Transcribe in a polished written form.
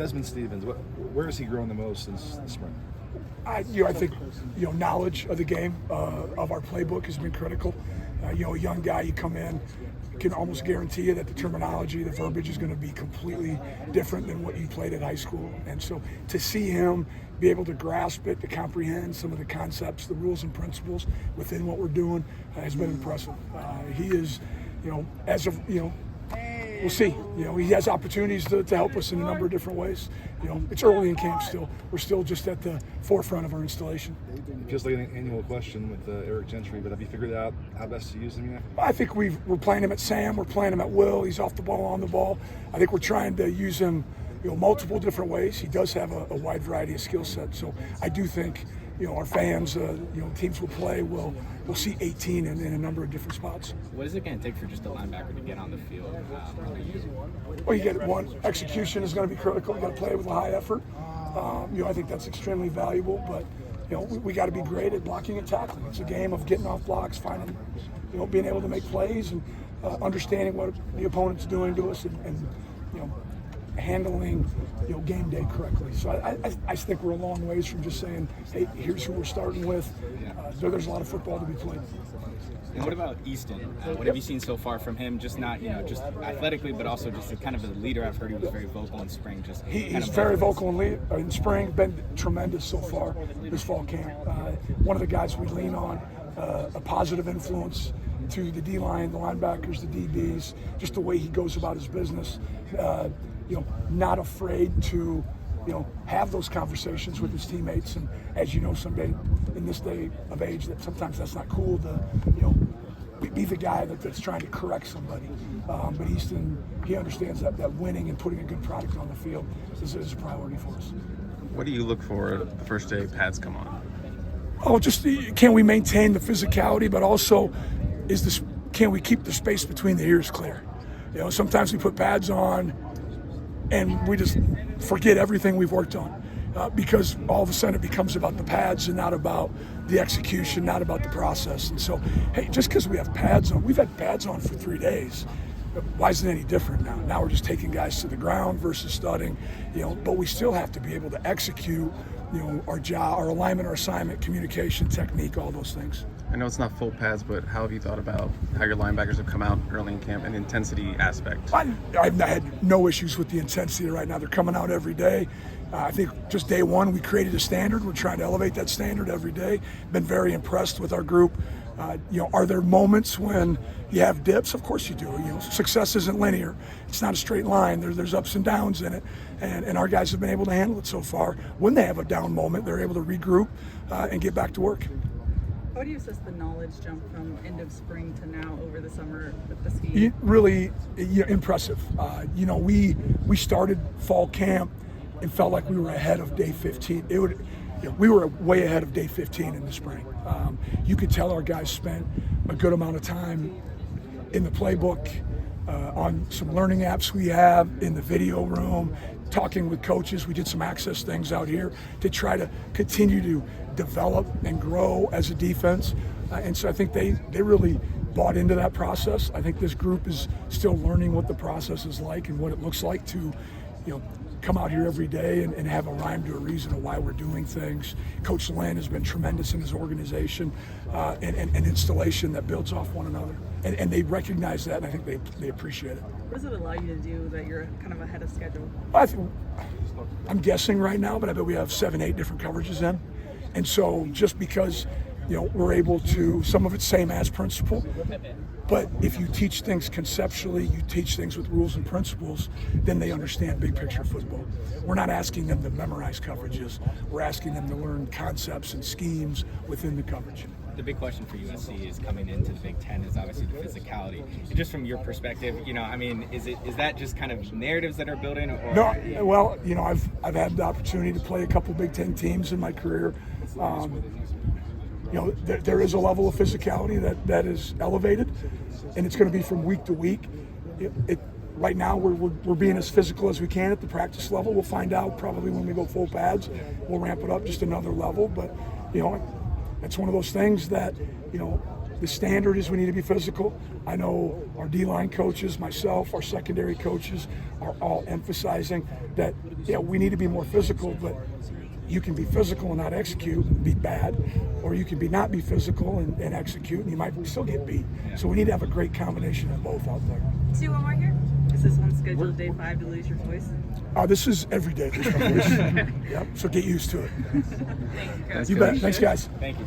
Desmond Stevens, where is he growing the most since the spring? I think knowledge of the game, of our playbook has been critical. A young guy, you come in, can almost guarantee you that the terminology, the verbiage is going to be completely different than what you played at high school. And so to see him be able to grasp it, to comprehend some of the concepts, the rules and principles within what we're doing has been impressive. He is, as of, we'll see. He has opportunities to help us in a number of different ways. It's early in camp still. We're still just at the forefront of our installation. Just like an annual question with Eric Gentry, but have you figured out how best to use him yet? I think we're playing him at Sam. We're playing him at Will. He's off the ball, on the ball. I think we're trying to use him, multiple different ways. He does have a wide variety of skill sets. So I do think, our fans, teams will play. We'll see 18 in a number of different spots. What is it going to take for just a linebacker to get on the field? Well, you get one. Execution is going to be critical. You got to play with a high effort. I think that's extremely valuable. But we got to be great at blocking and tackling. It's a game of getting off blocks, finding, being able to make plays and understanding what the opponent's doing to us and handling game day correctly. So I think we're a long ways from just saying, hey, here's who we're starting with. There's a lot of football to be played. And what about Easton? What have you seen so far from him? Just not, just athletically, but also just kind of a leader. I've heard he was very vocal in spring. He's very vocal in spring. Been tremendous so far this fall camp. One of the guys we lean on, a positive influence to the D-line, the linebackers, the DBs, just the way he goes about his business. Not afraid to, have those conversations with his teammates. And as you know, someday in this day of age, that sometimes that's not cool to, be the guy that's trying to correct somebody. But Easton, he understands that winning and putting a good product on the field is a priority for us. What do you look for the first day pads come on? Oh, just can we maintain the physicality, but also can we keep the space between the ears clear? Sometimes we put pads on and we just forget everything we've worked on because all of a sudden it becomes about the pads and not about the execution, not about the process. And so, hey, just because we have pads on, we've had pads on for 3 days. Why is it any different now? Now we're just taking guys to the ground versus studying, but we still have to be able to execute, our job, our alignment, our assignment, communication, technique, all those things. I know it's not full pads, but how have you thought about how your linebackers have come out early in camp and the intensity aspect? I've had no issues with the intensity right now. They're coming out every day. I think just day one, we created a standard. We're trying to elevate that standard every day. Been very impressed with our group. Are there moments when you have dips? Of course you do. Success isn't linear. It's not a straight line. There's ups and downs in it. And our guys have been able to handle it so far. When they have a down moment, they're able to regroup and get back to work. How do you assess the knowledge jump from end of spring to now over the summer with the scheme? Really impressive. We started fall camp and felt like we were ahead of day 15. We were way ahead of day 15 in the spring. You could tell our guys spent a good amount of time in the playbook, on some learning apps we have, in the video room, talking with coaches. We did some access things out here to try to continue to develop and grow as a defense. And so I think they really bought into that process. I think this group is still learning what the process is like and what it looks like to, come out here every day and have a rhyme to a reason of why we're doing things. Coach Lynn has been tremendous in his organization and installation that builds off one another. And they recognize that, and I think they appreciate it. What does it allow you to do that you're kind of ahead of schedule? I'm guessing right now, but I bet we have 7-8 different coverages in. And so just because, we're able to, some of it's same as principle, but if you teach things conceptually, you teach things with rules and principles, then they understand big picture football. We're not asking them to memorize coverages. We're asking them to learn concepts and schemes within the coverage. The big question for USC is coming into the Big Ten is obviously the physicality. Just from your perspective, is that just kind of narratives that are building? Or? No, well, I've had the opportunity to play a couple Big Ten teams in my career. There is a level of physicality that is elevated, and it's going to be from week to week. Right now, we're being as physical as we can at the practice level. We'll find out probably when we go full pads. We'll ramp it up just another level, but it's one of those things that The standard is we need to be physical. I know our D-line coaches, myself, our secondary coaches are all emphasizing that, yeah, we need to be more physical, but you can be physical and not execute and be bad, or you can not be physical and execute and you might still get beat. So we need to have a great combination of both out there. See one more here? Is this one scheduled day 5 to lose your voice? This is every day. Yep. So get used to it. Thank you, Coach. You bet. Thanks, guys. Thank you.